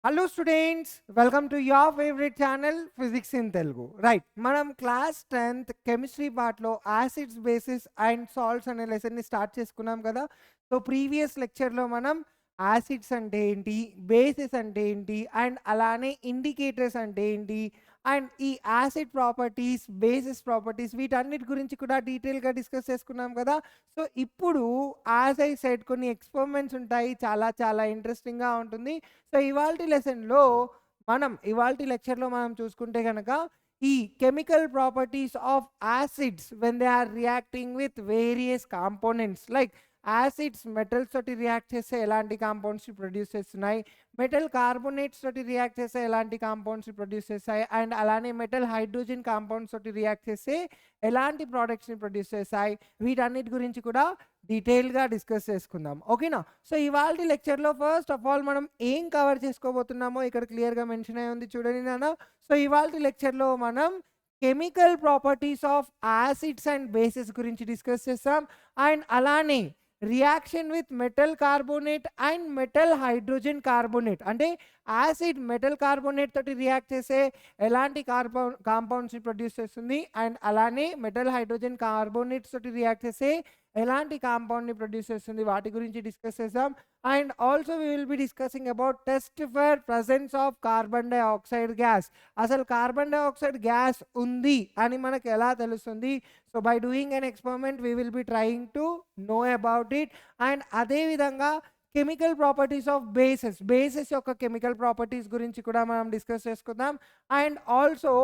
Hello students, welcome to your favorite channel Physics in Telugu. Right, మనం class 10th chemistry పార్ట్లో acids bases and salts అనే లెసన్ని start చేసుకున్నాం కదా. So previous లెక్చర్లో మనం యాసిడ్స్ అంటే ఏంటి, బేసిస్ అంటే ఏంటి, అండ్ అలానే ఇండికేటర్స్ అంటే ఏంటి, అండ్ ఈ యాసిడ్ ప్రాపర్టీస్, బేసిస్ ప్రాపర్టీస్ వీటన్నిటి గురించి కూడా డీటెయిల్గా డిస్కస్ చేసుకున్నాం కదా. సో ఇప్పుడు యాజ్ ఐ సెడ్ కొన్ని ఎక్స్పెరిమెంట్స్ ఉంటాయి, చాలా చాలా ఇంట్రెస్టింగ్గా ఉంటుంది. సో ఇవాల్టి లెసన్లో ఇవాల్టి లెక్చర్లో మనం చూసుకుంటే కనుక ఈ chemical properties of acids when they are reacting with various components like acids metals తోటి రియాక్ట్ చేస్తే ఎలాంటి కాంపౌండ్స్ ప్రొడ్యూస్ చేస్తున్నాయి, మెటల్ కార్బోనేట్స్ తోటి రియాక్ట్ చేస్తే ఎలాంటి కాంపౌండ్స్ ప్రొడ్యూస్ చేస్తాయి, అండ్ అలానే మెటల్ హైడ్రోజన్ కాంపౌండ్స్ తోటి రియాక్ట్ చేస్తే ఎలాంటి ప్రోడక్ట్స్ని ప్రొడ్యూస్ చేస్తాయి, వీటన్నిటి గురించి కూడా డీటెయిల్గా డిస్కస్ చేసుకుందాం. ఓకేనా? సో ఇవాళ లెక్చర్లో ఫస్ట్ ఆఫ్ ఆల్ మనం ఏం కవర్ చేసుకోబోతున్నామో ఇక్కడ క్లియర్గా మెన్షన్ అయి ఉంది చూడండి నాన్న. సో ఇవాళ లెక్చర్లో మనం chemical properties of acids and basis గురించి డిస్కస్ చేస్తాం, అండ్ అలానే reaction with metal carbonate and metal hydrogen carbonate అంటే యాసిడ్ మెటల్ కార్బోనేట్ తోటి రియాక్ట్ చేసే ఎలాంటి కాంపౌండ్స్ని ప్రొడ్యూస్ చేస్తుంది, అండ్ అలానే మెటల్ హైడ్రోజన్ కార్బోనేట్స్ తోటి రియాక్ట్ చేసే ఎలాంటి కాంపౌండ్ని ప్రొడ్యూస్ చేస్తుంది వాటి గురించి డిస్కస్ చేద్దాం. And also we will be discussing about test for presence of carbon dioxide gas. అసలు కార్బన్ డైఆక్సైడ్ గ్యాస్ ఉంది అని మనకు ఎలా తెలుస్తుంది? So by doing an experiment we will B trying to know about it. And అదేవిధంగా chemical properties of bases యొక్క chemical properties గురించి కూడా మనం డిస్కస్ చేసుకుందాం. And also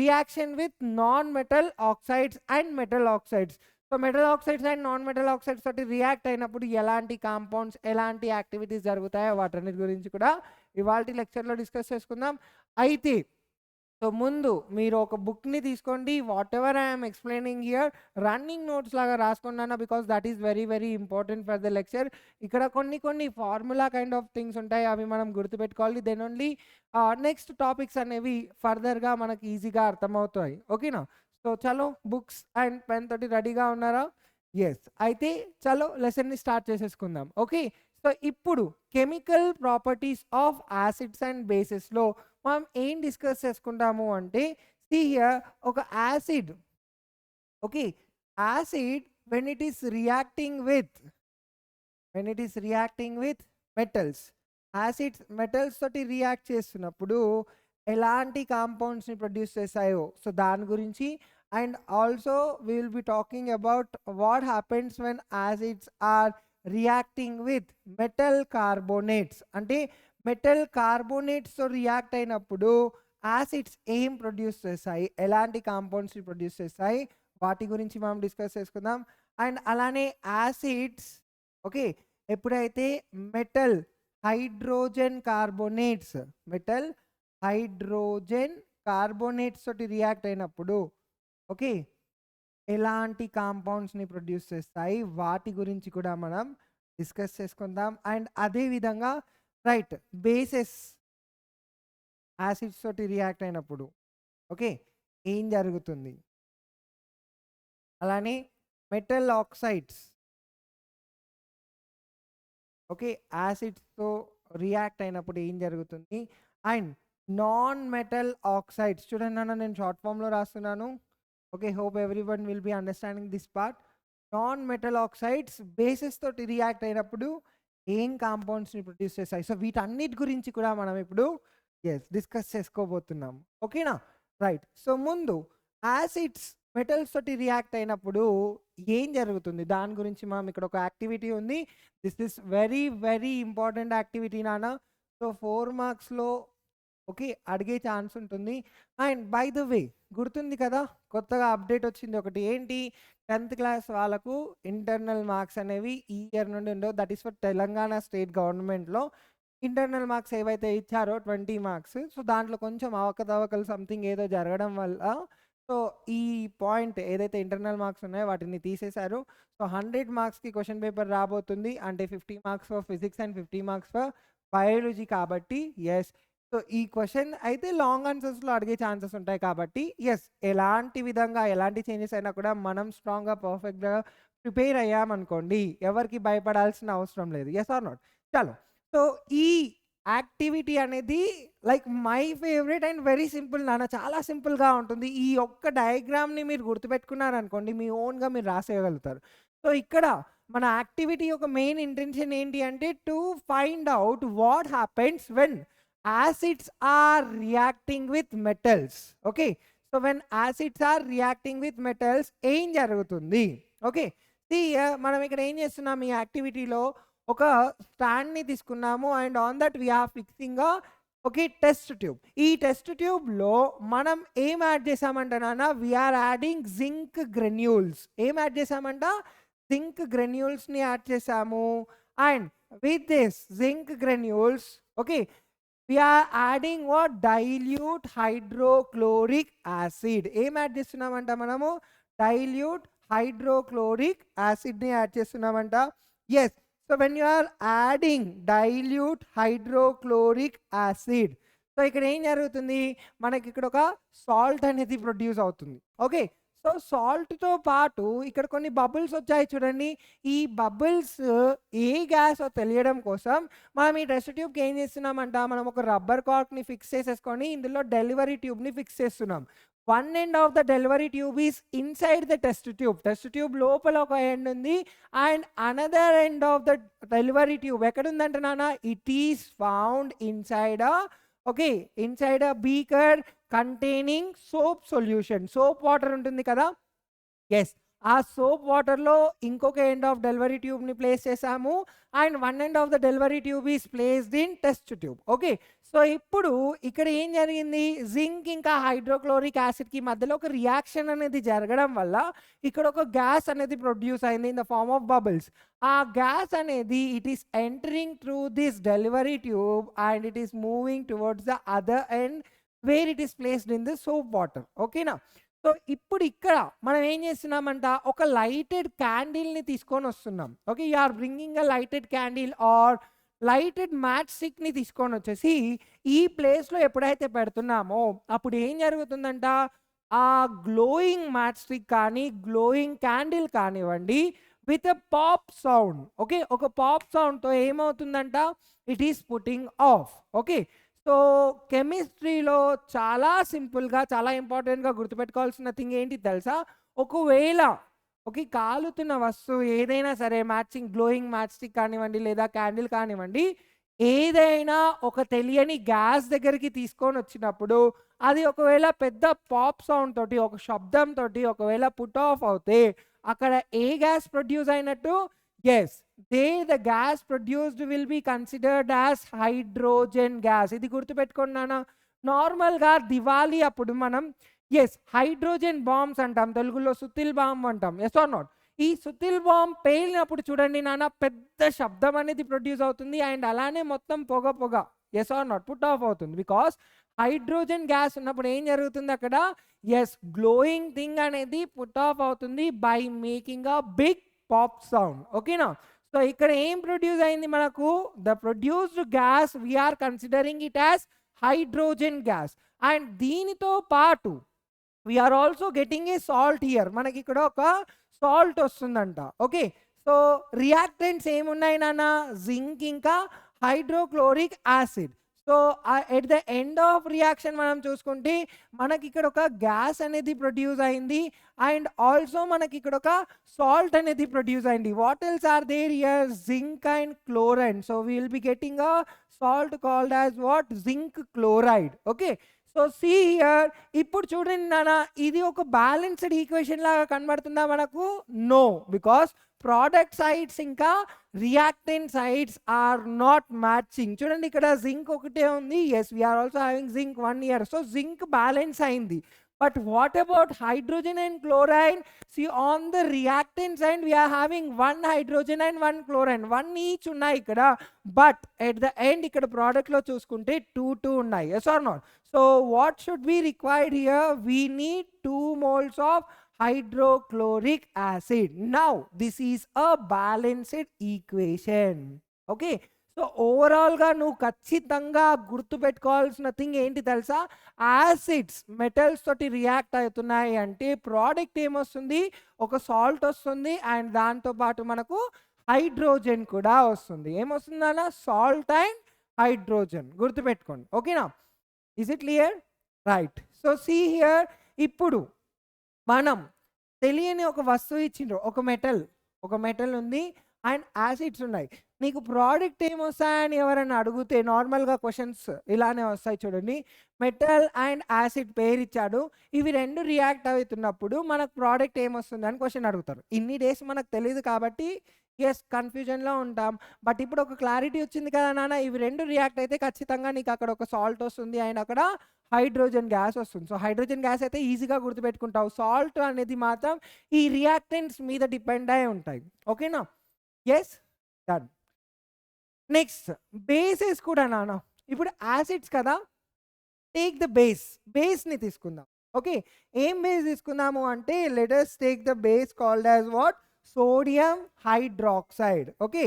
reaction with non metal oxides and metal oxides. So metal oxides and non metal oxides తోటి react అయినప్పుడు ఎలాంటి compounds, ఎలాంటి యాక్టివిటీస్ జరుగుతాయో వాటన్నిటి గురించి కూడా ఇవాళ లెక్చర్లో డిస్కస్ చేసుకుందాం. అయితే సో ముందు మీరు ఒక బుక్ని తీసుకోండి, what ever I'm explaining here running notes లాగా రాసుకున్నాను, because that is very very important for the lecture. ఇక్కడ కొన్ని ఫార్ములా కైండ్ ఆఫ్ థింగ్స్ ఉంటాయి, అవి మనం గుర్తుపెట్టుకోవాలి. దెన్ ఓన్లీ నెక్స్ట్ టాపిక్స్ అనేవి ఫర్దర్గా మనకి ఈజీగా అర్థమవుతాయి. ఓకేనా? సో చలో బుక్స్ అండ్ పెన్ తోటి రెడీగా ఉన్నారా? ఎస్. అయితే చలో లెసన్ని స్టార్ట్ చేసేసుకుందాం. ఓకే, సో ఇప్పుడు chemical properties of acids and బేసెస్లో మనం ఏం డిస్కస్ చేసుకుంటాము అంటే, సీ హియర్ ఒక acid, okay, acid when it is reacting with metals, acids metals తోటి రియాక్ట్ చేస్తున్నప్పుడు ఎలాంటి కాంపౌండ్స్ని ప్రొడ్యూస్ చేస్తాయో సో దాని గురించి. And also we will be talking about what happens when acids are reacting with metal carbonates అంటే metal కార్బోనేట్స్తో react అయినప్పుడు యాసిడ్స్ ఏం ప్రొడ్యూస్ చేస్తాయి, ఎలాంటి కాంపౌండ్స్ని ప్రొడ్యూస్ చేస్తాయి వాటి గురించి మనం డిస్కస్ చేసుకుందాం. అండ్ అలానే యాసిడ్స్, ఓకే, ఎప్పుడైతే మెటల్ హైడ్రోజన్ కార్బోనేట్స్ తోటి రియాక్ట్ అయినప్పుడు ఓకే ఎలాంటి కాంపౌండ్స్ని ప్రొడ్యూస్ చేస్తాయి వాటి గురించి కూడా మనం డిస్కస్ చేసుకుందాం. అండ్ అదేవిధంగా రైట్ బేసెస్ యాసిడ్స్ తోటి రియాక్ట్ అయినప్పుడు ఓకే ఏం జరుగుతుంది, అలానే మెటల్ ఆక్సైడ్స్ ఓకే యాసిడ్స్తో రియాక్ట్ అయినప్పుడు ఏం జరుగుతుంది, అండ్ నాన్ మెటల్ ఆక్సైడ్స్. చూడండి అన్న, నేను షార్ట్ ఫామ్లో రాస్తున్నాను. Okay, hope every one will be understanding this part. Non metal oxides bases తోటి రియాక్ట్ అయినప్పుడు ఏం కాంపౌండ్స్ని ప్రొడ్యూస్ చేస్తాయి. సో వీటన్నిటి గురించి కూడా మనం ఇప్పుడు డిస్కస్ చేసుకోబోతున్నాం. ఓకేనా? రైట్. సో ముందు యాసిడ్స్ మెటల్స్ తోటి రియాక్ట్ అయినప్పుడు ఏం జరుగుతుంది దాని గురించి మనం ఇక్కడ ఒక యాక్టివిటీ ఉంది. This is very very important activity నాన్న. సో 4 మార్క్స్లో ఓకే అడిగే ఛాన్స్ ఉంటుంది. అండ్ బై ద వే గుర్తుంది కదా, కొత్తగా అప్డేట్ వచ్చింది ఒకటి, ఏంటి, 10th క్లాస్ వాళ్ళకు ఇంటర్నల్ మార్క్స్ అనేవి ఈ ఇయర్ నుండి ఉండవు. That is for Telangana state గవర్నమెంట్లో ఇంటర్నల్ మార్క్స్ ఏవైతే ఇచ్చారో 20 మార్క్స్, సో దాంట్లో కొంచెం అవకతవకలు సంథింగ్ ఏదో జరగడం వల్ల సో ఈ పాయింట్ ఏదైతే ఇంటర్నల్ మార్క్స్ ఉన్నాయో వాటిని తీసేశారు. సో 100 మార్క్స్కి క్వశ్చన్ పేపర్ రాబోతుంది, అంటే 50 marks for physics and 50 marks for biology. కాబట్టి ఎస్, సో ఈ క్వశ్చన్ అయితే లాంగ్ ఆన్సర్స్లో అడిగే ఛాన్సెస్ ఉంటాయి. కాబట్టి ఎస్, ఎలాంటి విధంగా ఎలాంటి చేంజెస్ అయినా కూడా మనం స్ట్రాంగ్గా పర్ఫెక్ట్గా ప్రిపేర్ అయ్యామనుకోండి, ఎవరికి భయపడాల్సిన అవసరం లేదు. Yes or not? చలో, సో ఈ యాక్టివిటీ అనేది like my favourite and very simple నాన్న. చాలా సింపుల్‌గా ఉంటుంది. ఈ ఒక్క డయాగ్రామ్‌ని మీరు గుర్తుపెట్టుకున్నారనుకోండి, మీ ఓన్‌గా మీరు రాసేయగలుగుతారు. సో, ఇక్కడ మన యాక్టివిటీ యొక్క మెయిన్ ఇంటెన్షన్ ఏంటి అంటే to find out what happens when acids are reacting with metals. Okay. So, when acids are reacting with metals ఏం జరుగుతుంది? ఓకే. సీ మనం ఇక్కడ ఏం చేస్తున్నాం ఈ యాక్టివిటీలో ఒక స్టాండ్‌ని తీసుకున్నాము and on that we are fixing okay test tube. ఈ టెస్ట్ ట్యూబ్‌లో మనం ఏం యాడ్ చేసామంట నాన్న? We are adding zinc granules. ఏం యాడ్ చేసామంట? జింక్ గ్రాన్యూల్స్‌ని యాడ్ చేసాము. And with this zinc granules okay we are adding what? Dilute hydrochloric acid. ఏం యాడ్ చేస్తున్నామంట మనము? డైల్యూట్ హైడ్రోక్లోరిక్ యాసిడ్‌ని యాడ్ చేస్తున్నామంట. Yes. So, when you are adding dilute hydrochloric acid, so ఇక్కడ ఏం జరుగుతుంది? మనకి ఇక్కడ ఒక సాల్ట్ అనేది ప్రొడ్యూస్ అవుతుంది. ఓకే. సో, సాల్ట్‌తో పాటు ఇక్కడ కొన్ని బబుల్స్ వచ్చాయి చూడండి. ఈ బబుల్స్ ఏ గ్యాసో తెలియడం కోసం మనం ఈ టెస్ట్ ట్యూబ్‌కి ఏం చేస్తున్నామంట? మనం ఒక రబ్బర్ కార్క్‌ని ఫిక్స్ చేసేసుకొని ఇందులో డెలివరీ ట్యూబ్‌ని ఫిక్స్ చేస్తున్నాం. One end of the delivery tube is inside the test tube. Test tube లోపల ఒక ఎండ్ ఉంది and another end of the delivery tube ఎక్కడుందంటే నాన్న? It is found inside okay inside beaker containing soap solution. Soap water ఉంటుంది కదా. Yes. ఆ soap వాటర్‌లో ఇంకొక ఎండ్ ఆఫ్ డెలివరీ ట్యూబ్‌ని ప్లేస్ చేసాము and one end of the delivery tube is placed in test tube. Okay. So, ఇప్పుడు ఇక్కడ ఏం జరిగింది? జింక్ ఇంకా హైడ్రోక్లోరిక్ యాసిడ్‌కి మధ్యలో ఒక రియాక్షన్ అనేది జరగడం వల్ల ఇక్కడ ఒక గ్యాస్ అనేది ప్రొడ్యూస్ అయింది in the form of bubbles. ఆ గ్యాస్ అనేది it is entering through this delivery tube and it is moving towards the other end where it is placed in the soap water. ఓకేనా? So, ఇప్పుడు ఇక్కడ మనం ఏం చేస్తున్నామంట? ఒక lighted క్యాండిల్‌ని తీసుకొని వస్తున్నాం. Okay. You are bringing a lighted candle or lighted match స్టిక్‌ని తీసుకొని వచ్చేసి ఈ ప్లేస్‌లో ఎప్పుడైతే పెడుతున్నామో అప్పుడు ఏం జరుగుతుందంట? ఆ గ్లోయింగ్ మ్యాచ్ స్టిక్ కానీ, గ్లోయింగ్ క్యాండిల్ కానివ్వండి with a pop sound. Okay. ఒక పాప్ సౌండ్‌తో ఏమవుతుందంట? It is putting off. Okay. So, కెమిస్ట్రీలో చాలా సింపుల్‌గా, చాలా ఇంపార్టెంట్‌గా గుర్తుపెట్టుకోవాల్సిన థింగ్ ఏంటి తెలుసా? ఒకవేళ ఓకే కాలుతున్న వస్తువు ఏదైనా సరే మ్యాచింగ్ గ్లోయింగ్ మ్యాచ్ స్టిక్ కానివ్వండి లేదా క్యాండిల్ కానివ్వండి, ఏదైనా ఒక తెలియని గ్యాస్ దగ్గరికి తీసుకొని వచ్చినప్పుడు అది ఒకవేళ పెద్ద పాప్ సౌండ్ తోటి, ఒక శబ్దంతోటి ఒకవేళ పుట్ ఆఫ్ అవుతే అక్కడ ఏ గ్యాస్ ప్రొడ్యూస్ అయినట్టు? Yes. the gas produced will be considered as hydrogen gas. ఇది గుర్తుపెట్టుకోండి నాన్న. నార్మల్‌గా దివాళీ అప్పుడు మనం హైడ్రోజన్ బాంబ్స్ అంటాం. తెలుగులో సుత్తిల్ బాంబ్ అంటాం. Yes or not? ఈ సుత్తిల్ బాంబ్ పేలినప్పుడు చూడండి నాన్న పెద్ద శబ్దం అనేది ప్రొడ్యూస్ అవుతుంది అండ్ అలానే మొత్తం పొగ పొగ yes or not put off అవుతుంది. బికాస్ హైడ్రోజన్ గ్యాస్ ఉన్నప్పుడు ఏం జరుగుతుంది అక్కడ? గ్లోయింగ్ థింగ్ అనేది పుట్ ఆఫ్ అవుతుంది by making a big pop sound. ఓకేనా? సో, ఇక్కడ ఏం ప్రొడ్యూస్ అయింది మనకు? The produced gas we're considering it as hydrogen gas and దీనితో పాటు we're also getting a salt here. మనకి ఇక్కడ ఒక సాల్ట్ వస్తుందంట. ఓకే. సో, రియాక్టెంట్స్ ఏమున్నాయి నాన్న? జింక్ ఇంకా hydrochloric acid. So, at the end of reaction మనం చూసుకుంటే మనకి ఇక్కడ ఒక గ్యాస్ అనేది ప్రొడ్యూస్ అయింది అండ్ ఆల్సో మనకి ఇక్కడ ఒక సాల్ట్ అనేది ప్రొడ్యూస్ అయింది. What else are there here? Zinc and chloride. So, we will be getting a salt called as what? Zinc chloride. Okay. So, see here ఇప్పుడు చూడండి నాన్న ఇది ఒక బ్యాలెన్స్డ్ ఈక్వేషన్ లాగా కనబడుతుందా మనకు? నో. బికాస్ ప్రోడక్ట్ సైడ్స్ ఇంకా reactant sides are not matching. చూడండి ఇక్కడ జింక్ ఒకటే ఉంది. We're also having zinc 1 here. So, zinc balance అయింది. But what about hydrogen and chlorine? See, on the reactant side, we are having one hydrogen and one chlorine. One each ఉన్నాయి ఇక్కడ. But at the end, ఇక్కడ product లో చూసుకుంటే 2 ఉన్నాయి. Yes or not? So, what should be required here? We need 2 moles of hydrochloric acid. Now, this is a balanced equation. Okay. So, ఓవరాల్‌గా నువ్వు ఖచ్చితంగా గుర్తుపెట్టుకోవాల్సిన థింగ్ ఏంటి తెలుసా? యాసిడ్స్ మెటల్స్ తోటి రియాక్ట్ అవుతున్నాయి అంటే ప్రోడక్ట్ ఏమొస్తుంది? ఒక సాల్ట్ వస్తుంది అండ్ దాంతో పాటు మనకు హైడ్రోజన్ కూడా వస్తుంది. ఏమొస్తుందన్న? సాల్ట్ అండ్ హైడ్రోజన్, గుర్తుపెట్టుకోండి. ఓకేనా? Is it clear? Right. So see here, ఇప్పుడు మనం తెలియని ఒక వస్తువు ఇచ్చిండ్రు, ఒక మెటల్ ఉంది అండ్ యాసిడ్స్ ఉన్నాయి. నీకు ప్రోడక్ట్ ఏమొస్తాయని ఎవరైనా అడిగితే నార్మల్గా క్వశ్చన్స్ ఇలానే వస్తాయి చూడండి. మెటల్ అండ్ యాసిడ్ పేరు ఇచ్చాడు, ఇవి రెండు రియాక్ట్ అవుతున్నప్పుడు మనకు ప్రోడక్ట్ ఏమొస్తుంది అని క్వశ్చన్ అడుగుతారు. ఇన్ని డేస్ మనకు తెలియదు కాబట్టి ఎస్ కన్ఫ్యూజన్లో ఉంటాం. బట్ ఇప్పుడు ఒక క్లారిటీ వచ్చింది కదా నాన్న, ఇవి రెండు రియాక్ట్ అయితే ఖచ్చితంగా నీకు అక్కడ ఒక సాల్ట్ వస్తుంది అండ్ అక్కడ హైడ్రోజన్ గ్యాస్ వస్తుంది. సో హైడ్రోజన్ గ్యాస్ అయితే ఈజీగా గుర్తుపెట్టుకుంటావు. సాల్ట్ అనేది మాత్రం ఈ రియాక్టెంట్స్ మీద డిపెండ్ అయి ఉంటాయి. ఓకేనా? Yes, done. నెక్స్ట్ బేసెస్ కూడా నాన్న. ఇప్పుడు యాసిడ్స్ కదా, టేక్ ద బేస్ని తీసుకుందాం. ఓకే, ఏం బేస్ తీసుకుందాము అంటే let us take the base called as what? Sodium hydroxide. Okay,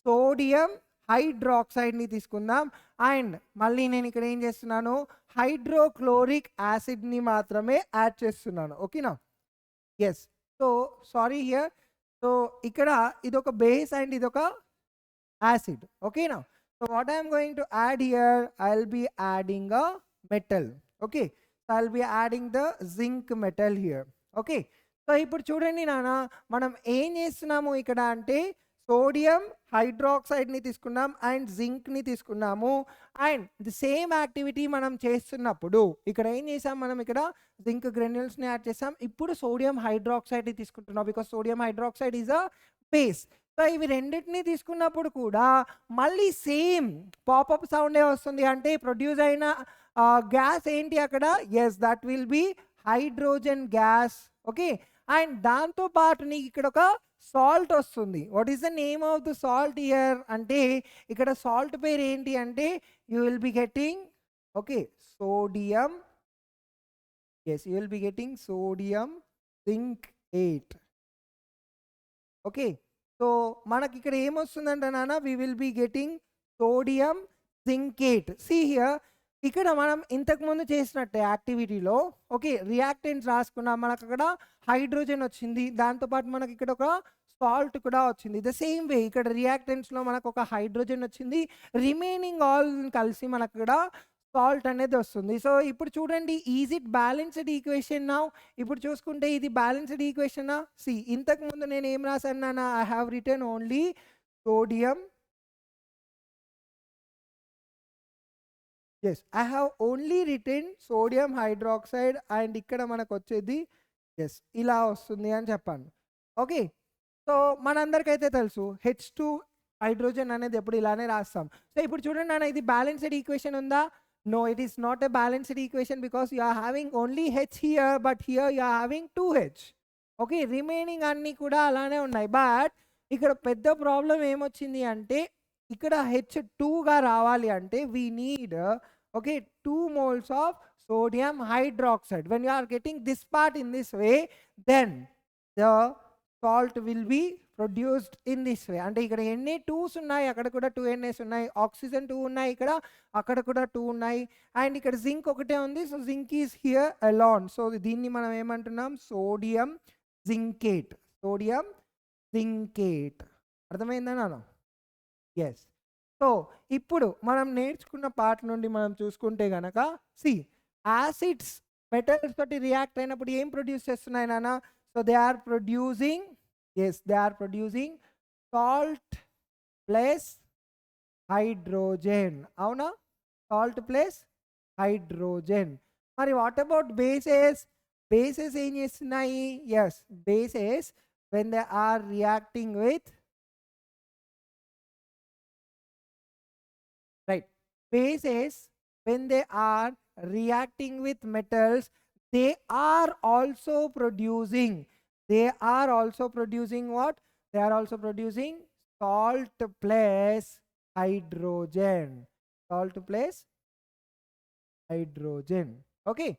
sodium హైడ్రాక్సైడ్ని తీసుకుందాం. అండ్ మళ్ళీ నేను ఇక్కడ ఏం చేస్తున్నాను, హైడ్రోక్లోరిక్ యాసిడ్ని మాత్రమే యాడ్ చేస్తున్నాను. ఓకేనా? Yes. So sorry here, so ఇక్కడ ఇదొక బేస్ అండ్ ఇదొక యాసిడ్. ఓకేనా? So what I'm going to add here, I will be adding a metal. Okay, so I will be adding the zinc metal here. Okay, so ఇప్పుడు చూడండి నాన్న, మనం ఏం చేస్తున్నాము ఇక్కడ అంటే సోడియం హైడ్రాక్సైడ్ని తీసుకున్నాం అండ్ జింక్ని తీసుకున్నాము. అండ్ ది సేమ్ యాక్టివిటీ మనం చేస్తున్నప్పుడు ఇక్కడ ఏం చేసాం, మనం ఇక్కడ జింక్ గ్రెన్యూల్స్ని యాడ్ చేసాం. ఇప్పుడు సోడియం హైడ్రాక్సైడ్ని తీసుకుంటున్నాం because sodium hydroxide is a base. So ఇవి రెండింటిని తీసుకున్నప్పుడు కూడా మళ్ళీ సేమ్ పాపప్ సౌండే వస్తుంది. అంటే ప్రొడ్యూస్ అయిన గ్యాస్ ఏంటి అక్కడ? Yes, that will be hydrogen gas. Okay, and దాంతోపాటు నీకు ఇక్కడ ఒక సాల్ట్ వస్తుంది. What is the name of the salt here అంటే ఇక్కడ సాల్ట్ పేరు ఏంటి అంటే you will be getting, okay, sodium. Yes, you will be getting sodium zincate. Okay, so మనకి ఇక్కడ ఏమొస్తుందంటే నాన్న, we will be getting sodium zincate. See here, ఇక్కడ మనం ఇంతకుముందు చేసినట్టే యాక్టివిటీలో ఓకే రియాక్టెంట్స్ రాసుకున్నాం, మనకు అక్కడ హైడ్రోజన్ వచ్చింది, దాంతోపాటు మనకి ఇక్కడ ఒక సాల్ట్ కూడా వచ్చింది. ద సేమ్ వే ఇక్కడ రియాక్టెంట్స్లో మనకు ఒక హైడ్రోజన్ వచ్చింది, రిమైనింగ్ ఆల్ కలిసి మనకు ఇక్కడ సాల్ట్ అనేది వస్తుంది. సో ఇప్పుడు చూడండి, is it balanced equation now? ఇప్పుడు చూసుకుంటే ఇది బ్యాలెన్స్డ్ ఈక్వేషనా? సి, ఇంతకుముందు నేను ఏం రాశాను, I have written only sodium. Yes, I have only written sodium hydroxide and ఇక్కడ మనకు వచ్చేది ఎస్ ఇలా వస్తుంది అని చెప్పాను. ఓకే, సో మనందరికైతే తెలుసు H2 హైడ్రోజన్ అనేది ఎప్పుడు ఇలానే రాస్తాం. సో ఇప్పుడు చూడండి నాన్న, ఇది బ్యాలెన్స్డ్ ఈక్వేషన్ ఉందా? No, it is not a balanced equation because you are having only H here, but here you are having 2H. Okay, remaining అన్నీ కూడా అలానే ఉన్నాయి. బట్ ఇక్కడ పెద్ద ప్రాబ్లం ఏమొచ్చింది అంటే ఇక్కడ H2గా రావాలి అంటే we need okay 2 moles of sodium hydroxide. When you are getting this part in this way, then the salt will be produced in this way. అంటే ఇక్కడ ఎన్ని 2s ఉన్నాయి, అక్కడ కూడా 2 NS ఉన్నాయి, ఆక్సిజన్ 2 ఉన్నాయి, ఇక్కడ అక్కడ కూడా 2 ఉన్నాయి, అండ్ ఇక్కడ జింక్ ఒకటే ఉంది. So zinc is here alone. So దీన్ని మనం ఏమంటున్నాం, సోడియం జింకేట్. సోడియం జింకేట్, అర్థమైందా నాన్న? ఎస్. సో ఇప్పుడు మనం నేర్చుకున్న పార్ట్ నుండి మనం చూసుకుంటే గనక సి, యాసిడ్స్ మెటల్స్ తోటి రియాక్ట్ అయినప్పుడు ఏం ప్రొడ్యూస్ చేస్తున్నాయి నాన్న? So they are producing, yes, they are producing salt plus hydrogen. అవునా? Salt plus hydrogen. మరి వాట్ అబౌట్ బేసెస్? బేసెస్ ఏం చేస్తున్నాయి? Yes, bases when they are reacting with bases, when they are reacting with metals, they are also producing what? They are also producing salt plus hydrogen. Salt plus hydrogen. Okay,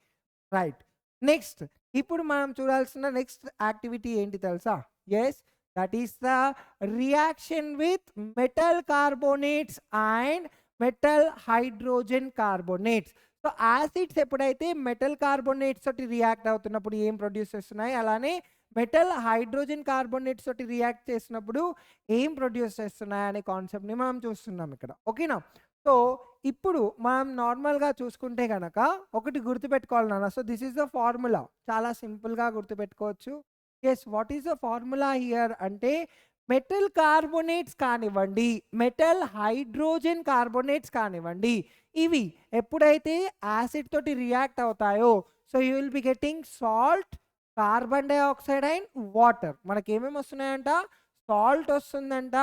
right. Next, ఇప్పుడు మనం చూడాల్సిన next activity ఏంటి తెలుసా? Yes, that is the reaction with metal carbonates and metal hydrogen carbonates. So acids ఎప్పుడైతే metal carbonates తోటి react అవుతున్నప్పుడు ఏం produce చేస్తున్నాయి, అలానే మెటల్ హైడ్రోజన్ కార్బోనేట్స్ తోటి రియాక్ట్ చేసినప్పుడు ఏం ప్రొడ్యూస్ చేస్తున్నాయి అనే కాన్సెప్ట్ని మనం చూస్తున్నాం ఇక్కడ. ఓకేనా? సో ఇప్పుడు మనం నార్మల్గా చూసుకుంటే కనుక ఒకటి గుర్తుపెట్టుకోవాలి నాన్న. So this is the formula, చాలా సింపుల్గా గుర్తుపెట్టుకోవచ్చు. Yes, what is the formula here అంటే మెటల్ కార్బోనేట్స్ కానివ్వండి, మెటల్ హైడ్రోజన్ కార్బోనేట్స్ కానివ్వండి, ఇవి ఎప్పుడైతే యాసిడ్ తోటి రియాక్ట్ అవుతాయో so you will be getting salt, carbon dioxide and water. మనకి ఏమేమి వస్తున్నాయంట? సాల్ట్ వస్తుందంట,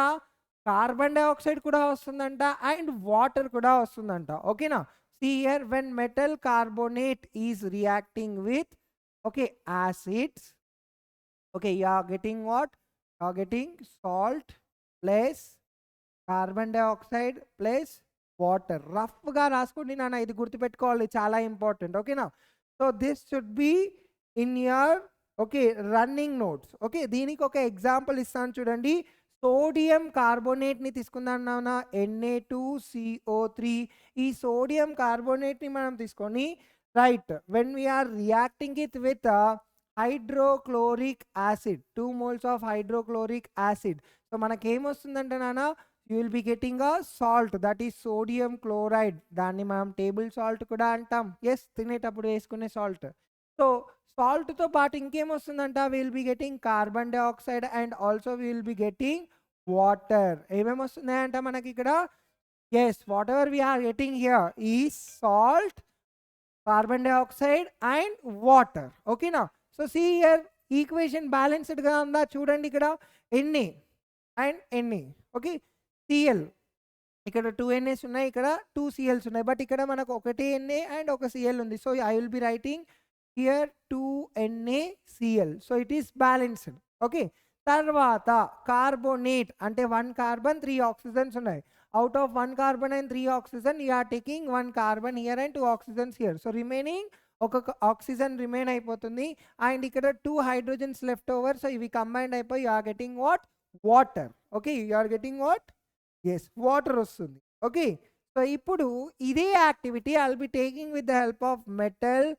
కార్బన్ డైఆక్సైడ్ కూడా వస్తుందంట, అండ్ వాటర్ కూడా వస్తుందంట. ఓకేనా? See here, when metal carbonate is reacting with okay acids, okay, you are getting what? You are getting salt plus carbon dioxide plus water. రఫ్గా రాసుకోండి నాన్న, ఇది గుర్తుపెట్టుకోవాలి, చాలా ఇంపార్టెంట్. ఓకేనా? So this should be in your okay running notes. Okay, దీనికి ఒక example ఇస్తాను చూడండి. సోడియం కార్బోనేట్ని తీసుకుందాం నాన్న, Na2CO3. ఈ సోడియం కార్బోనేట్ని మనం తీసుకొని right when we are reacting it with hydrochloric acid, 2 moles of hydrochloric acid. So మనకేమొస్తుందంటే నాన్న, you will be getting a salt, that is sodium chloride. దాన్ని మనం టేబుల్ సాల్ట్ కూడా అంటాం. ఎస్, తినేటప్పుడు వేసుకునే సాల్ట్. సో సాల్ట్తో పాటు ఇంకేమొస్తుందంట, will be getting carbon dioxide and also will be getting water. ఏమేమి వస్తున్నాయంట మనకి ఇక్కడ? Yes, whatever we are getting here ఈ salt, carbon dioxide and water. ఓకేనా? సో సీ హియర్, ఈక్వేషన్ బ్యాలెన్స్డ్గా ఉందా చూడండి. ఇక్కడ ఎన్ని అండ్ ఎన్ని, ఓకే సిఎల్, ఇక్కడ 2 NAs ఉన్నాయి, ఇక్కడ 2 CLs ఉన్నాయి, బట్ ఇక్కడ మనకు ఒకటి NA అండ్ ఒక CL ఉంది. So I will be writing here 2 NaCl. So it is balanced. Okay, తర్వాత కార్బోనేట్ అంటే 1 carbon 3 oxygens ఉన్నాయి. Out of 1 carbon and 3 oxygen you are taking 1 carbon here and 2 oxygens here. So remaining ఒక oxygen remain అయిపోతుంది and ఇక్కడ 2 hydrogens left over. So ఇవి combined అయిపోయి you are getting what? Water. Okay, you are getting what? Yes, water వస్తుంది. Okay, so ఇప్పుడు ఇదే activity I will be taking with the help of metal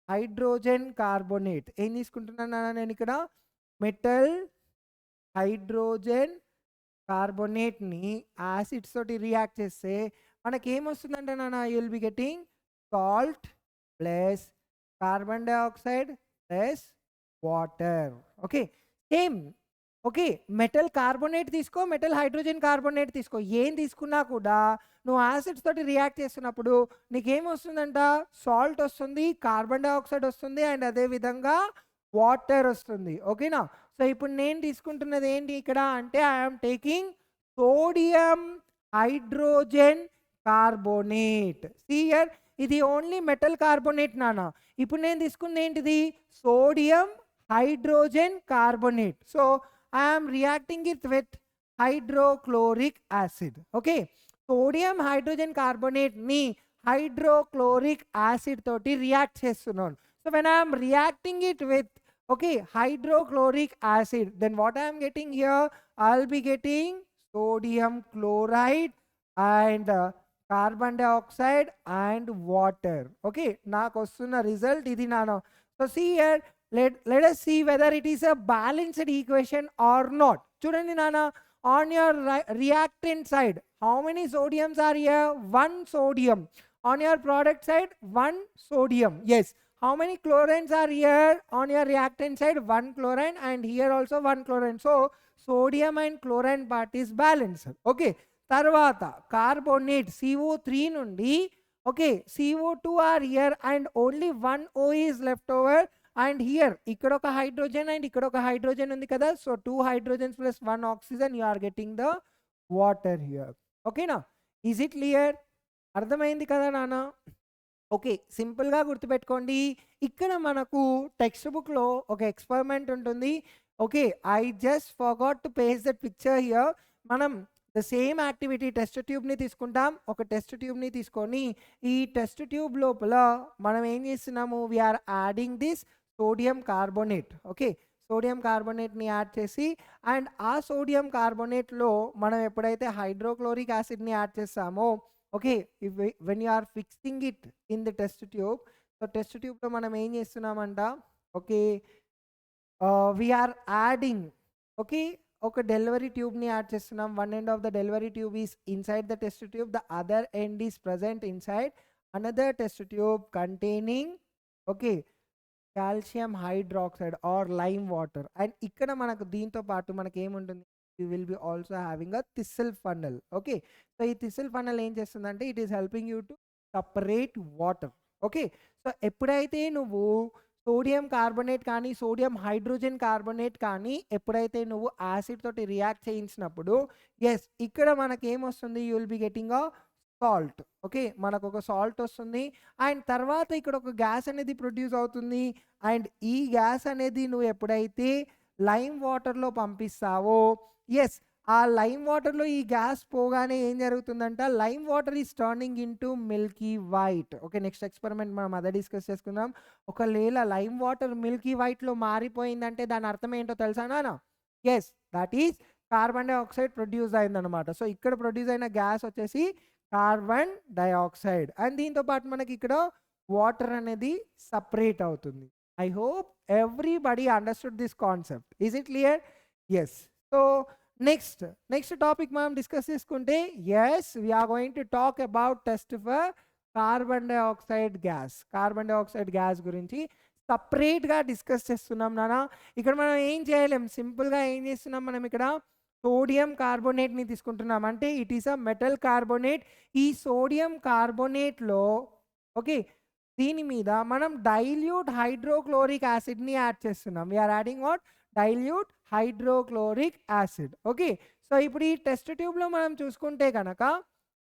hydrogen carbonate. ఏం తీసుకుంటున్నాను నేను ఇక్కడ? Metal hydrogen కార్బోనేట్ని యాసిడ్స్ తోటి రియాక్ట్ చేస్తే మనకి ఏమొస్తుందంటే నాన్న, you will be getting salt plus carbon dioxide plus water. Okay, same. Okay, metal carbonate తీసుకో, మెటల్ హైడ్రోజన్ కార్బోనేట్ తీసుకో, ఏం తీసుకున్నా కూడా నువ్వు యాసిడ్స్ తోటి రియాక్ట్ చేస్తున్నప్పుడు నీకేమొస్తుందంట? సాల్ట్ వస్తుంది, కార్బన్ డైఆక్సైడ్ వస్తుంది అండ్ అదేవిధంగా వాటర్ వస్తుంది. ఓకేనా? సో ఇప్పుడు నేను తీసుకుంటున్నది ఏంటి ఇక్కడ అంటే I'm taking sodium hydrogen carbonate. See here, ఇది ఓన్లీ మెటల్ కార్బోనేట్ నాన్న. ఇప్పుడు నేను తీసుకుంది ఏంటిది? Sodium hydrogen carbonate. So I'm reacting it with hydrochloric acid. Okay, sodium hydrogen కార్బోనేట్ని హైడ్రోక్లోరిక్ యాసిడ్ తోటి రియాక్ట్ చేస్తున్నాను. So when I'm reacting it with okay hydrochloric acid, then what I am getting here, I'll be getting sodium chloride and carbon dioxide and water. Okay, నాకు వస్తున్న result ఇది నాన్న. So see here, let us see whether it is a balanced equation or not. చూడండి నాన్న, on your reactant side how many sodiums are here? 1 sodium. On your product side 1 sodium. Yes, how many chlorines are here on your reactant side? 1 chlorine and here also 1 chlorine. So sodium and chlorine part is balanced. Okay, తర్వాత carbonate CO3 నుండి okay CO2 are here and only 1 O is left over and here ఇక్కడ ఒక hydrogen and ఇక్కడ ఒక hydrogen ఉంది కదా. So 2 hydrogens plus 1 oxygen you are getting the water here. ఓకేనా? Is it clear? అర్థమైంది కదా నాన్న? ఓకే, సింపుల్గా గుర్తుపెట్టుకోండి. ఇక్కడ మనకు టెక్స్ట్ బుక్లో ఒక ఎక్స్పెరిమెంట్ ఉంటుంది. Okay, I just forgot to paste that picture here. మనం ద సేమ్ యాక్టివిటీ టెస్ట్ ట్యూబ్ని తీసుకుంటాం. ఒక టెస్ట్ ట్యూబ్ని తీసుకొని ఈ టెస్ట్ ట్యూబ్ లోపల మనం ఏం చేస్తున్నాము? We are adding this sodium carbonate. Okay, sodium కార్బోనేట్ని యాడ్ చేసి అండ్ ఆ సోడియం కార్బోనేట్లో మనం ఎప్పుడైతే హైడ్రోక్లోరిక్ యాసిడ్ని యాడ్ చేస్తామో okay when you are fixing it in the test tube. So test ట్యూబ్లో మనం ఏం చేస్తున్నామంట? ఓకే వీఆర్ యాడింగ్ ఓకే ఒక డెలివరీ ట్యూబ్ని యాడ్ చేస్తున్నాం. One end of the delivery tube is inside the test tube, the other end is present inside another test tube containing okay calcium hydroxide or lime water. And ఇక్కడ మనకు దీంతో పాటు మనకి ఏముంటుంది, you will be also having a thistle funnel. Okay, so ఈ thistle funnel ఏం చేస్తుందంటే it is helping you to separate water. Okay, so ఎప్పుడైతే నువ్వు సోడియం కార్బోనేట్ కానీ సోడియం హైడ్రోజన్ కార్బోనేట్ కానీ ఎప్పుడైతే నువ్వు యాసిడ్ తోటి రియాక్ట్ చేయించినప్పుడు ఎస్ ఇక్కడ మనకి ఏమొస్తుంది, you will be getting a salt. Okay, మనకు ఒక సాల్ట్ వస్తుంది అండ్ తర్వాత ఇక్కడ ఒక గ్యాస్ అనేది ప్రొడ్యూస్ అవుతుంది. అండ్ ఈ గ్యాస్ అనేది నువ్వు ఎప్పుడైతే లైమ్ వాటర్లో పంపిస్తావో ఎస్ ఆ లైమ్ వాటర్లో ఈ గ్యాస్ పోగానే ఏం జరుగుతుందంట, lime water is turning in to Milky white. Okay, next experiment మనం అదే డిస్కస్ చేసుకుందాం. ఒకవేళ లైమ్ వాటర్ మిల్కీ వైట్లో మారిపోయిందంటే దాని అర్థం ఏంటో తెలుసా నాన్న? Yes, that is carbon dioxide produce అయిందనమాట. సో ఇక్కడ ప్రొడ్యూస్ అయిన గ్యాస్ వచ్చేసి కార్బన్ డైఆక్సైడ్ అండ్ దీంతో పాటు మనకి ఇక్కడ వాటర్ అనేది సపరేట్ అవుతుంది. I hope everybody understood this concept. Is it clear? Yes. So next topic మనం డిస్కస్ చేసుకుంటే yes we are going to talk about test for carbon dioxide gas. Carbon dioxide gas గురించి సపరేట్గా డిస్కస్ చేస్తున్నాం నాన్న. ఇక్కడ మనం ఏం చేయలేం, సింపుల్గా ఏం చేస్తున్నాం, మనం ఇక్కడ సోడియం కార్బోనేట్ని తీసుకుంటున్నాం. అంటే it is a metal carbonate. ఈ సోడియం కార్బోనేట్లో ఓకే దీని మీద మనం డైల్యూట్ హైడ్రోక్లోరిక్ యాసిడ్ని యాడ్ చేస్తున్నాం. We are adding what, dilute hydrochloric acid. Okay, so ఇప్పుడు ఈ టెస్ట్ ట్యూబ్లో మనం చూసుకుంటే కనుక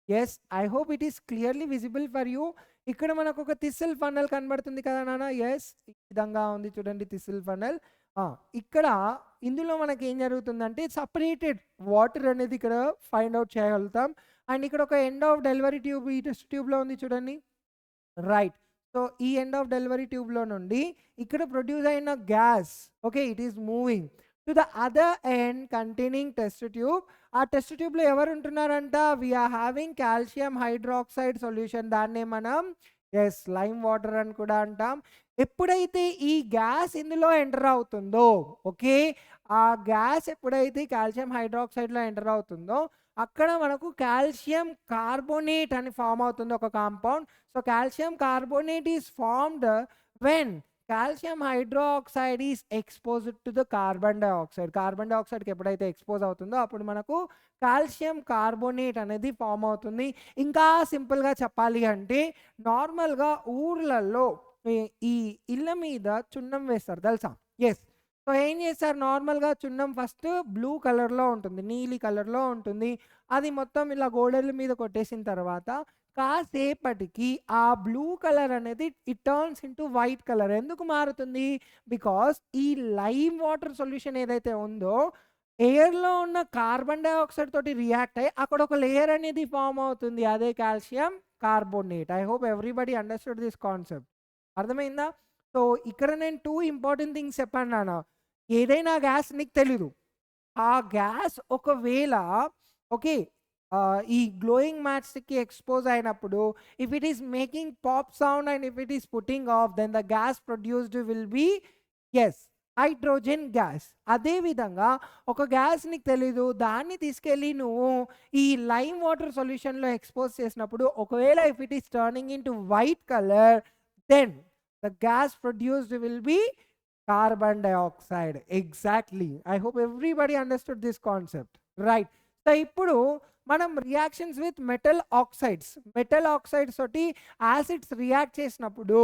yes I hope it is clearly visible for you. ఇక్కడ మనకు ఒక థిస్సిల్ ఫన్నల్ కనబడుతుంది కదా నాన్న? ఎస్, ఈ విధంగా ఉంది చూడండి థిస్సిల్ ఫన్నల్. ఇక్కడ ఇందులో మనకి ఏం జరుగుతుందంటే సపరేటెడ్ వాటర్ అనేది ఇక్కడ ఫైండ్ అవుట్ చేయగలుగుతాం. అండ్ ఇక్కడ ఒక ఎండ్ ఆఫ్ డెలివరీ ట్యూబ్ ఈ టెస్ట్ ట్యూబ్లో ఉంది చూడండి. రైట్, సో ఈ ఎండ్ ఆఫ్ డెలివరీ ట్యూబ్లో నుండి ఇక్కడ ప్రొడ్యూస్ అయిన gas okay it is moving to the other end containing test tube. ఆ టెస్ట్ ట్యూబ్లో ఎవరు ఉంటున్నారంట, we are having calcium hydroxide solution. దాన్నే మనం ఎస్ లైమ్ వాటర్ అని కూడా అంటాం. ఎప్పుడైతే ఈ గ్యాస్ ఇందులో ఎంటర్ అవుతుందో ఓకే ఆ గ్యాస్ ఎప్పుడైతే కాల్షియం హైడ్రాక్సైడ్లో ఎంటర్ అవుతుందో అక్కడ మనకు కాల్షియం కార్బోనేట్ అని ఫామ్ అవుతుంది ఒక compound. So calcium carbonate is formed when calcium hydroxide is exposed to the carbon dioxide. Carbon డైఆక్సైడ్కి ఎప్పుడైతే ఎక్స్పోజ్ అవుతుందో అప్పుడు మనకు కాల్షియం కార్బోనేట్ అనేది ఫామ్ అవుతుంది. ఇంకా సింపుల్గా చెప్పాలి అంటే నార్మల్గా ఊర్లలో ఈ ఇళ్ళ మీద చున్నం వేస్తారు తెలుసా? ఎస్, సో ఏం చేస్తారు, నార్మల్గా చున్నం ఫస్ట్ బ్లూ కలర్లో ఉంటుంది, నీలి కలర్లో ఉంటుంది. అది మొత్తం ఇలా గోడల మీద కొట్టేసిన తర్వాత కాసేపటికి ఆ బ్లూ కలర్ అనేది it turns into white colour. ఎందుకు మారుతుంది? బికాస్ ఈ లైమ్ వాటర్ సొల్యూషన్ ఏదైతే ఉందో ఎయిర్లో ఉన్న కార్బన్ డైఆక్సైడ్ తోటి రియాక్ట్ అయ్యి అక్కడ ఒక లేయర్ అనేది ఫామ్ అవుతుంది, అదే calcium carbonate. I hope everybody understood this concept. అర్థమైందా? సో ఇక్కడ నేను 2 ఇంపార్టెంట్ థింగ్స్ చెప్పాను నాన్న. ఏదైనా గ్యాస్ నీకు తెలీదు, ఆ గ్యాస్ ఒకవేళ ఓకే ఈ గ్లోయింగ్ మ్యాట్స్కి ఎక్స్పోజ్ అయినప్పుడు if it is making pop sound and if it is putting off then the gas produced will be yes hydrogen gas. అదేవిధంగా ఒక గ్యాస్ నీకు తెలీదు, దాన్ని తీసుకెళ్ళి నువ్వు ఈ లైమ్ వాటర్ సొల్యూషన్లో ఎక్స్పోజ్ చేసినప్పుడు ఒకవేళ if it is turning into white colour then the gas produced will be carbon dioxide. Exactly. I hope everybody understood this concept. Right. So ఇప్పుడు మనం రియాక్షన్స్ విత్ మెటల్ ఆక్సైడ్స్ తోటి acids react చేసినప్పుడు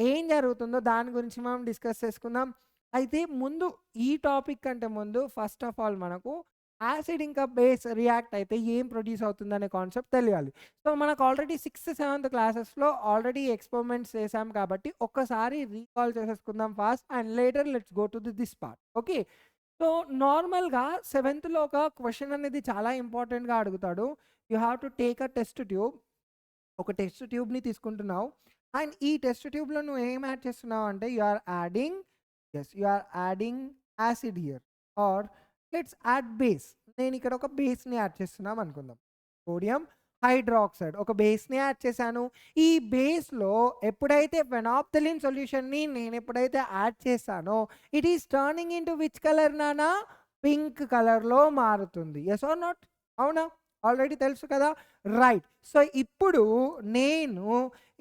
ఏం జరుగుతుందో దాని గురించి మనం discuss చేసుకుందాం. అయితే ముందు ఈ టాపిక్ కంటే ముందు ఫస్ట్ ఆఫ్ ఆల్ మనకు యాసిడ్ ఇంకా బేస్ రియాక్ట్ అయితే ఏం ప్రొడ్యూస్ అవుతుందనే కాన్సెప్ట్ తెలియాలి. సో మనకు ఆల్రెడీ 6th 7th క్లాసెస్లో ఆల్రెడీ ఎక్స్పెరిమెంట్స్ చేసాం కాబట్టి ఒక్కసారి రీకాల్ చేసేసుకుందాం fast and later let's go to this part. Okay, so నార్మల్గా 7thలో ఒక క్వశ్చన్ అనేది చాలా ఇంపార్టెంట్గా అడుగుతాడు. You have to take a test tube. ఒక టెస్ట్ ట్యూబ్ని తీసుకుంటున్నావు అండ్ ఈ టెస్ట్ ట్యూబ్లో నువ్వు ఏం యాడ్ చేస్తున్నావు అంటే you are adding acid here or let's add base. నేను ఇక్కడ ఒక బేస్ని యాడ్ చేస్తున్నాం అనుకుందాం, సోడియం హైడ్రాక్సైడ్ ఒక బేస్ని యాడ్ చేశాను. ఈ బేస్లో ఎప్పుడైతే ఫెనాప్థలిన్ సొల్యూషన్ని నేను ఎప్పుడైతే యాడ్ చేశానో it is turning into which colour నానా? పింక్ కలర్లో మారుతుంది. Yes or not? అవునా? ఆల్రెడీ తెలుసు కదా. రైట్. సో ఇప్పుడు నేను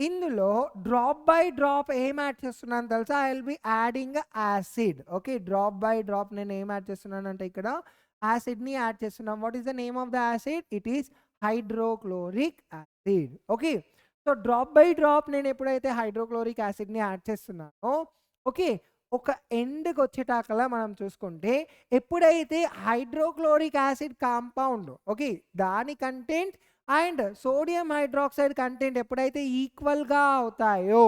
ఇందులో డ్రాప్ బై డ్రాప్ ఏం యాడ్ చేస్తున్నాను తెలుసా? I will be adding acid. Okay, drop by drop నేను ఏం యాడ్ చేస్తున్నానంటే ఇక్కడ యాసిడ్ని యాడ్ చేస్తున్నాం. What is the name of the acid? It is hydrochloric acid. Okay, so drop by drop నేను ఎప్పుడైతే హైడ్రోక్లోరిక్ యాసిడ్ని యాడ్ చేస్తున్నానో, ఓకే, ఒక ఎండ్కి వచ్చేటాకలా మనం చూసుకుంటే ఎప్పుడైతే హైడ్రోక్లోరిక్ యాసిడ్ కాంపౌండ్, ఓకే, దాని content and sodium hydroxide content ఎప్పుడైతే ఈక్వల్గా అవుతాయో,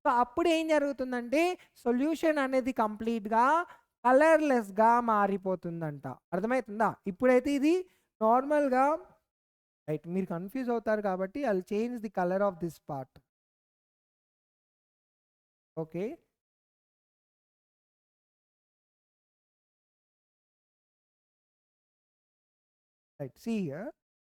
సో అప్పుడు ఏం జరుగుతుందంటే సొల్యూషన్ అనేది కంప్లీట్గా కలర్లెస్గా మారిపోతుందంట. అర్థమవుతుందా? ఇప్పుడైతే ఇది నార్మల్గా, రైట్, మీరు కన్ఫ్యూజ్ అవుతారు కాబట్టి I will change the colour of this part. Okay, right, see here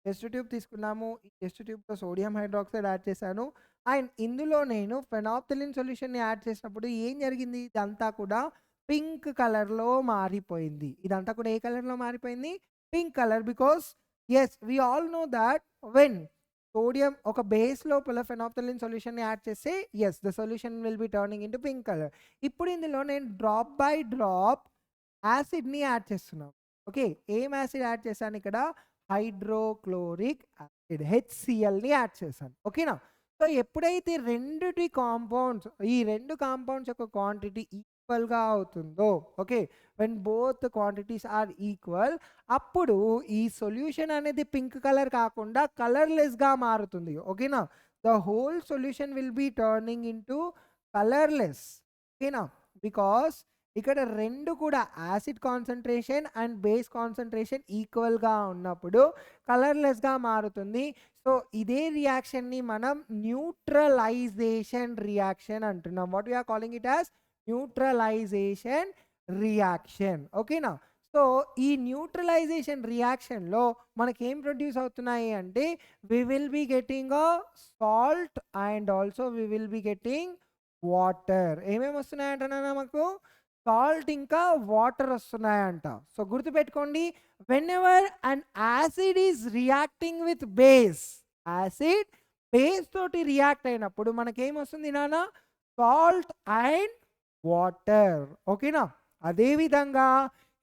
test tube తీసుకున్నాము. ఈ టెస్ట్ ట్యూబ్తో సోడియం హైడ్రాక్సైడ్ యాడ్ చేశాను అండ్ ఇందులో నేను ఫెనాప్థలిన్ సొల్యూషన్ని యాడ్ చేసినప్పుడు ఏం జరిగింది? ఇదంతా కూడా పింక్ కలర్లో మారిపోయింది. ఇదంతా కూడా ఏ కలర్లో మారిపోయింది? Pink colour. Because yes we all know that when sodium ఒక బేస్ లోపల ఫెనాప్థలిన్ సొల్యూషన్ని యాడ్ చేస్తే yes the solution will be turning into pink colour. ఇప్పుడు ఇందులో నేను డ్రాప్ బై డ్రాప్ యాసిడ్ని యాడ్ చేస్తున్నాను. ఓకే, ఏం యాసిడ్ యాడ్ చేశాను ఇక్కడ? హైడ్రోక్లోరిక్ యాసిడ్, హెచ్సిఎల్ని యాడ్ చేశాను. ఓకేనా? సో ఎప్పుడైతే రెండుటి కాంపౌండ్స్, ఈ రెండు కాంపౌండ్స్ యొక్క క్వాంటిటీ ఈక్వల్గా అవుతుందో, okay, when both quantities are equal, అప్పుడు ఈ సొల్యూషన్ అనేది పింక్ కలర్ కాకుండా కలర్లెస్గా మారుతుంది. ఓకేనా? The whole solution will be turning into colourless. ఓకేనా? బికాస్ ఇక్కడ రెండు కూడా acid concentration and base concentration ఈక్వల్గా ఉన్నప్పుడు కలర్లెస్గా మారుతుంది. సో ఇదే రియాక్షన్ని మనం న్యూట్రలైజేషన్ రియాక్షన్ అంటున్నాం. What we are calling it as neutralisation reaction. ఓకేనా? సో ఈ న్యూట్రలైజేషన్ రియాక్షన్లో మనకేం ప్రొడ్యూస్ అవుతున్నాయి అంటే we will be getting a salt and also we will be getting water. ఏమేమి వస్తున్నాయంటున్నా మాకు? సాల్ట్ ఇంకా వాటర్ వస్తున్నాయంట. సో గుర్తుపెట్టుకోండి, whenever and acid is reacting with base, acid base తోటి రియాక్ట్ అయినప్పుడు మనకేమొస్తుంది నాన్న? Salt and water. ఓకేనా? అదేవిధంగా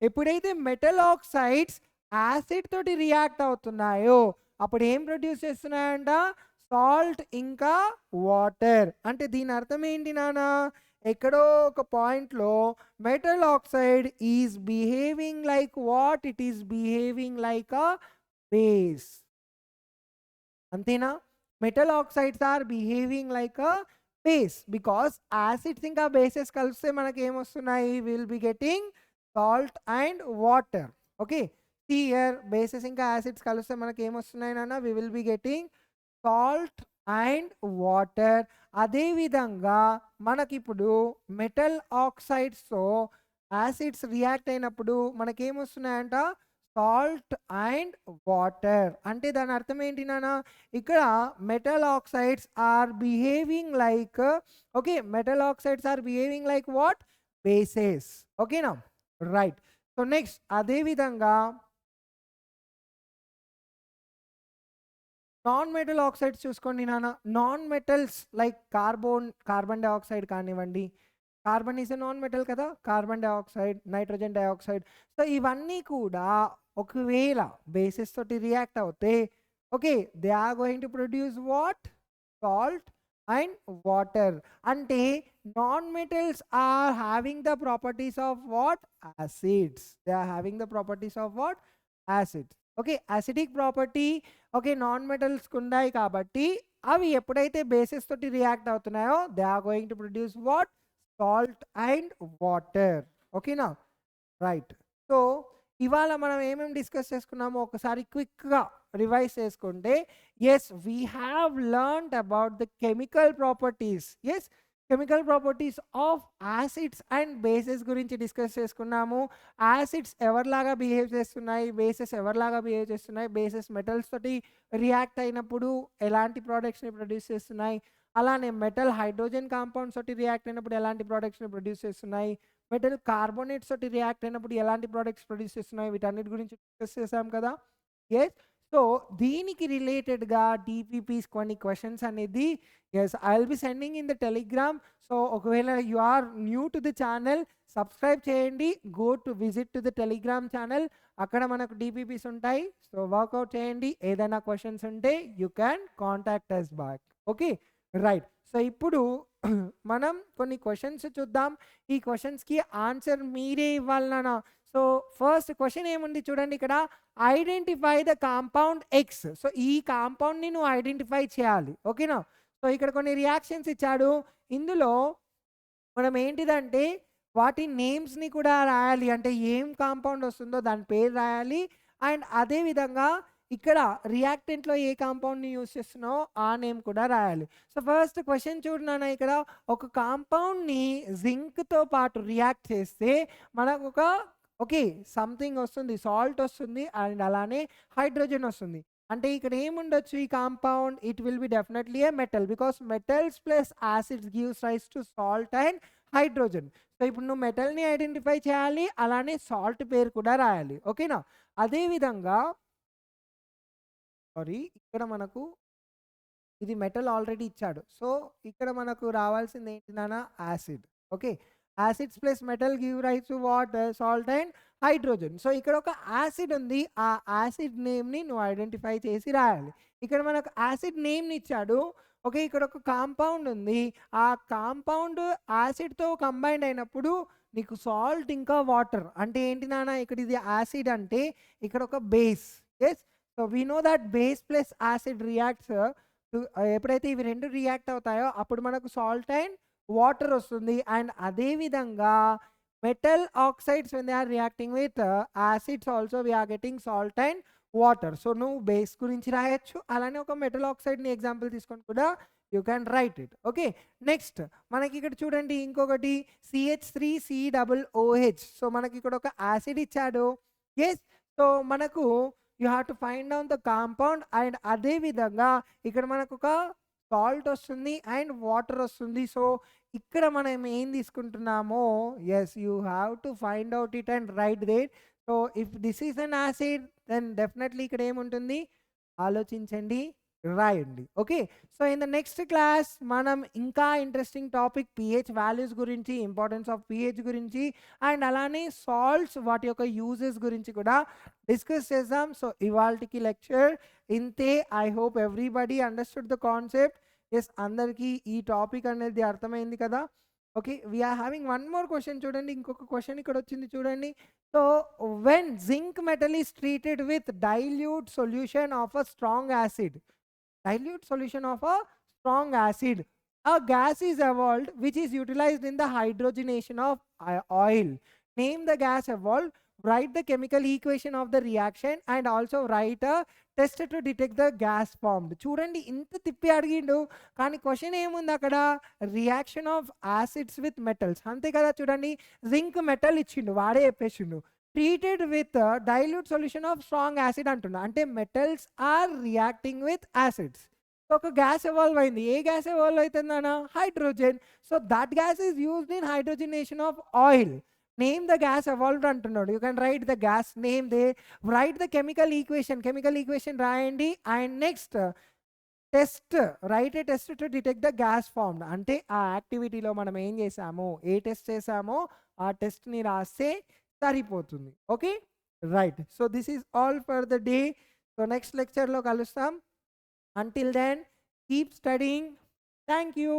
ఎప్పుడైతే మెటల్ ఆక్సైడ్స్ యాసిడ్ తోటి రియాక్ట్ అవుతున్నాయో అప్పుడు ఏం ప్రొడ్యూస్ చేస్తున్నాయంట? సాల్ట్ ఇంకా వాటర్. అంటే దీని అర్థం ఏంటి నాన్న? ఎక్కడో ఒక పాయింట్లో metal oxide is behaving like what? It is behaving like a base. అంతేనా? Metal oxides are behaving like a base because acids ఇంకా బేసెస్ కలిస్తే మనకి ఏమొస్తున్నాయి? Will be getting salt and water. Okay, here bases ఇంకా acids కలిస్తే మనకి ఏమొస్తున్నాయి నాన్న? We will be getting salt and water. అదేవిధంగా మనకిప్పుడు మెటల్ ఆక్సైడ్స్తో యాసిడ్స్ రియాక్ట్ అయినప్పుడు మనకేమొస్తున్నాయంట? Salt and water. అంటే దాని అర్థం ఏంటి నాన్న? ఇక్కడ metal oxides are behaving like, okay, metal oxides are behaving like what? Bases. ఓకేనా? రైట్. సో నెక్స్ట్ అదేవిధంగా నాన్ మెటల్ ఆక్సైడ్స్ చూసుకోండి నాన్న. Non metals like carbon dioxide కానివ్వండి, carbon is a non metal కదా, carbon dioxide, nitrogen dioxide. So ఇవన్నీ కూడా ఒకవేళ bases తోటి రియాక్ట్ అవుతే, okay, they are going to produce what? Salt and water. అంటే non metals are having the properties of what? Acids. They are having the properties of what? Acids. Okay, acidic property okay non మెటల్స్కి ఉన్నాయి కాబట్టి అవి ఎప్పుడైతే bases తోటి react అవుతున్నాయో they are going to produce what? Salt and water. ఓకేనా? Right. So ఇవాళ మనం ఏమేమి డిస్కస్ చేసుకున్నామో ఒకసారి క్విక్గా రివైజ్ చేసుకుంటే, yes we have learned about the chemical properties. Yes, chemical properties of acids and bases గురించి డిస్కస్ చేసుకున్నాము. యాసిడ్స్ ఎవరిలాగా బిహేవ్ చేస్తున్నాయి, బేసెస్ ఎవరిలాగా బిహేవ్ చేస్తున్నాయి, బేసెస్ మెటల్స్ తోటి రియాక్ట్ అయినప్పుడు ఎలాంటి ప్రోడక్ట్స్ని ప్రొడ్యూస్ చేస్తున్నాయి, అలానే మెటల్ హైడ్రోజన్ కాంపౌండ్స్ తోటి రియాక్ట్ అయినప్పుడు ఎలాంటి ప్రోడక్ట్స్ని ప్రొడ్యూస్ చేస్తున్నాయి, మెటల్ కార్బోనేట్స్ తోటి రియాక్ట్ అయినప్పుడు ఎలాంటి ప్రొడక్ట్స్ ప్రొడ్యూస్ చేస్తున్నాయి వీటన్నిటి గురించి డిస్కస్ చేసాం కదా. ఎస్, సో దీనికి రిలేటెడ్గా టీపీపీస్ కొన్ని క్వశ్చన్స్ అనేది yes I will be sending in the Telegram. So ఒకవేళ you are new to the channel subscribe చేయండి, go to visit to the Telegram channel, అక్కడ మనకు టీపీపీస్ ఉంటాయి. సో వర్కౌట్ చేయండి, ఏదైనా క్వశ్చన్స్ ఉంటే you can contact us back. Okay right. So ఇప్పుడు మనం కొన్ని క్వశ్చన్స్ చూద్దాం. ఈ క్వశ్చన్స్కి ఆన్సర్ మీరే ఇవ్వాలన్నా. సో ఫస్ట్ క్వశ్చన్ ఏముంది చూడండి ఇక్కడ, identify the compound X. So ఈ కాంపౌండ్ని నువ్వు ఐడెంటిఫై చేయాలి. ఓకేనా. సో ఇక్కడ కొన్ని రియాక్షన్స్ ఇచ్చాడు, ఇందులో మనం ఏంటిదంటే వాటి నేమ్స్ని కూడా రాయాలి, అంటే ఏం కాంపౌండ్ వస్తుందో దాని పేరు రాయాలి. అండ్ అదేవిధంగా ఇక్కడ రియాక్టెంట్లో ఏ కాంపౌండ్ని యూజ్ చేస్తున్నావో ఆ నేమ్ కూడా రాయాలి. సో ఫస్ట్ క్వశ్చన్ చూడనా, ఇక్కడ ఒక కాంపౌండ్ని జింక్తో పాటు రియాక్ట్ చేస్తే మనకు ఒక ఓకే సంథింగ్ వస్తుంది, సాల్ట్ వస్తుంది అండ్ అలానే హైడ్రోజన్ వస్తుంది. అంటే ఇక్కడ ఏముండొచ్చు ఈ compound, it will be definitely A metal, because metals plus acids gives rise to salt and hydrogen. So ఇప్పుడు నువ్వు మెటల్ని ఐడెంటిఫై చేయాలి, అలానే సాల్ట్ పేరు కూడా రాయాలి. ఓకేనా. అదేవిధంగా ఇక్కడ మనకు ఇది మెటల్ ఆల్రెడీ ఇచ్చాడు. సో ఇక్కడ మనకు రావాల్సింది ఏంటి నాన్న, acid. Okay, acids plus metal give rise to water, salt and hydrogen. So ఇక్కడ ఒక యాసిడ్ ఉంది, ఆ యాసిడ్ నేమ్ని నువ్వు ఐడెంటిఫై చేసి రాయాలి. ఇక్కడ మనకు యాసిడ్ నేమ్ని ఇచ్చాడు. ఓకే, ఇక్కడ ఒక కాంపౌండ్ ఉంది, ఆ కాంపౌండ్ యాసిడ్తో కంబైండ్ అయినప్పుడు నీకు సాల్ట్ ఇంకా వాటర్ అంటే ఏంటి నాన్న, ఇక్కడ ఇది యాసిడ్ అంటే ఇక్కడ ఒక base. Yes, so we know that base plus acid reacts, ఎప్పుడైతే ఇవి రెండు రియాక్ట్ అవుతాయో అప్పుడు మనకు సాల్ట్ అండ్ వాటర్ వస్తుంది. అండ్ అదేవిధంగా metal oxides when they are reacting with acids also we are getting salt and water. So నువ్వు బేస్ గురించి రాయొచ్చు, అలానే ఒక మెటల్ ఆక్సైడ్ని ఎగ్జాంపుల్ తీసుకొని కూడా you can write it. Okay, next మనకి ఇక్కడ చూడండి ఇంకొకటి CH3COOH. సో మనకి ఇక్కడ ఒక యాసిడ్ ఇచ్చాడు. ఎస్, సో మనకు you have to find out the compound. And అదేవిధంగా ఇక్కడ మనకు ఒక సాల్ట్ వస్తుంది అండ్ వాటర్ వస్తుంది. సో ఇక్కడ మనం ఏం తీసుకుంటున్నామో yes you have to find out it and write that. So if this is an acid then definitely ఇక్కడ ఏముంటుంది ఆలోచించండి, రాయండి. Okay, so in the next class మనం ఇంకా ఇంట్రెస్టింగ్ టాపిక్ పిహెచ్ వాల్యూస్ గురించి, ఇంపార్టెన్స్ ఆఫ్ పిహెచ్ గురించి and అలానే salts వాటి యొక్క యూజెస్ గురించి కూడా డిస్కస్ చేద్దాం. సో ఇవాల్టికి లెక్చర్ ఇంతే. I hope everybody understood the concept. Yes, అందరికీ ఈ టాపిక్ అనేది అర్థమైంది కదా. Okay, we are having one more question. చూడండి ఇంకొక క్వశ్చన్ ఇక్కడ వచ్చింది చూడండి. So when zinc metal is treated with dilute solution of a strong acid, dilute solution of a strong acid, a gas is evolved which is utilized in the hydrogenation of oil. Name the gas evolved, write the chemical equation of the reaction and also write a test to detect the gas formed. చూడండి ఇంత తిప్పి అడిగిండు కానీ question ఏముంది అక్కడ, reaction of acids with metals అంతే కదా. చూడండి జింక్ మెటల్ ఇచ్చిండు, వాడే చెప్పేసిండు treated with dilute solution of strong acid అంటున్నా, అంటే metals are reacting with acids. So ఒక గ్యాస్ ఎవాల్వ్ అయింది, ఏ గ్యాస్ ఎవాల్వ్ అవుతుందన్న, hydrogen. So that gas is used in hydrogenation of oil. Name the gas evolved అంటున్నాడు, you can write the gas name they, right the chemical equation రాయండి. And next test, right A test to detect the gas formed, అంటే ఆ యాక్టివిటీలో మనం ఏం చేసామో, ఏ test చేసామో ఆ టెస్ట్ని రాస్తే సరిపోతుంది. Okay right. So this is all for the day. So next లెక్చర్లో కలుస్తాం. Until then keep studying. Thank you.